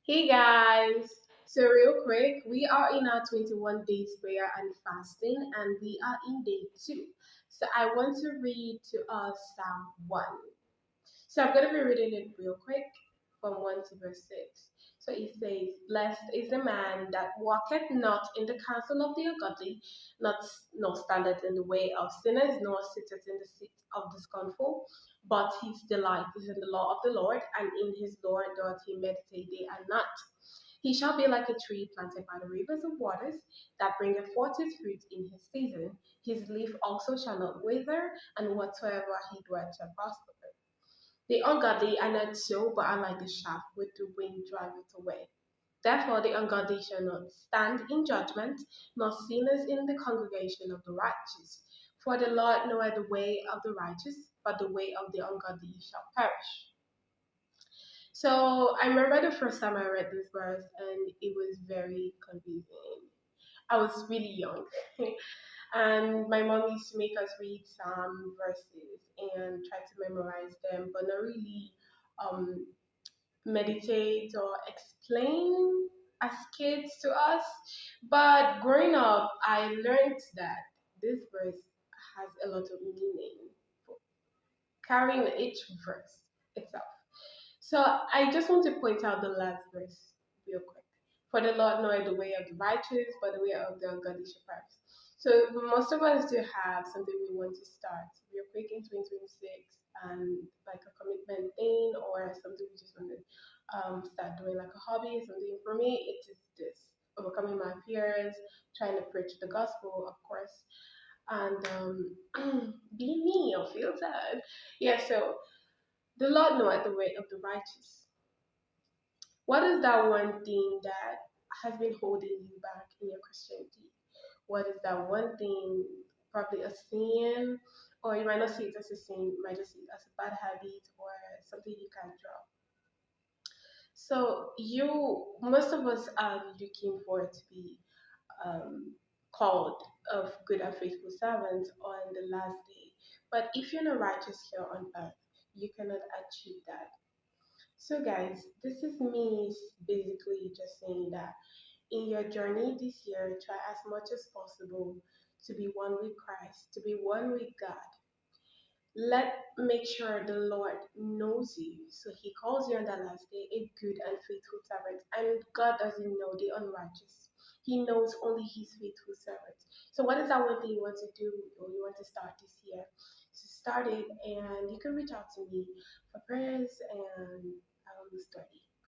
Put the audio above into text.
Hey guys! So, real quick, we are in our 21 days prayer and fasting, and we are in day 2. So, I want to read to us Psalm 1. So, I'm going to be reading it real quick from 1 to verse 6. So, it says, Blessed is the man that walketh not in the counsel of the ungodly, not nor standeth in the way of sinners, nor sitteth in the seat of the scornful, but his delight is in the law of the Lord, and in his law doth he meditate day and night. He shall be like a tree planted by the rivers of waters, that bringeth forth his fruit in his season. His leaf also shall not wither, and whatsoever he doeth shall prosper. The ungodly are not so, but are like the shaft which the wind driveth away. Therefore the ungodly shall not stand in judgment, nor sinners in the congregation of the righteous. For the Lord knoweth the way of the righteous, but the way of the ungodly shall perish. So I remember the first time I read this verse, and it was very confusing. I was really young, and my mom used to make us read some verses and try to memorize them, but not really um, meditate or explain as kids to us. But growing up, I learned that this verse has a lot of meaning for carrying each verse itself. So I just want to point out the last verse real quick. For the Lord knoweth the way of the righteous, but the way of the ungodly shall perish. So most of us do have something we want to start real quick in 2026, and like a commitment thing or something we just want to start doing like a hobby, something. For me, it is this: overcoming my fears, trying to preach the gospel, of course, and be me or feel sad. Yeah. So the Lord knoweth the way of the righteous. What is that one thing that has been holding you back in your Christianity? What is that one thing, probably a sin, or you might not see it as a sin, you might just see it as a bad habit or something you can't drop. So most of us are looking for to be um, called of good and faithful servants on the last day. But if you're not righteous here on earth, you cannot achieve that. So, guys, this is me basically just saying that in your journey this year, try as much as possible to be one with Christ, to be one with God. Make sure the Lord knows you, so He calls you on that last day a good and faithful servant. And God doesn't know the unrighteous; He knows only His faithful servants. So, what is that one thing you want to do or you want to start this year? So, start it, and you can reach out to me for prayers, and I will study.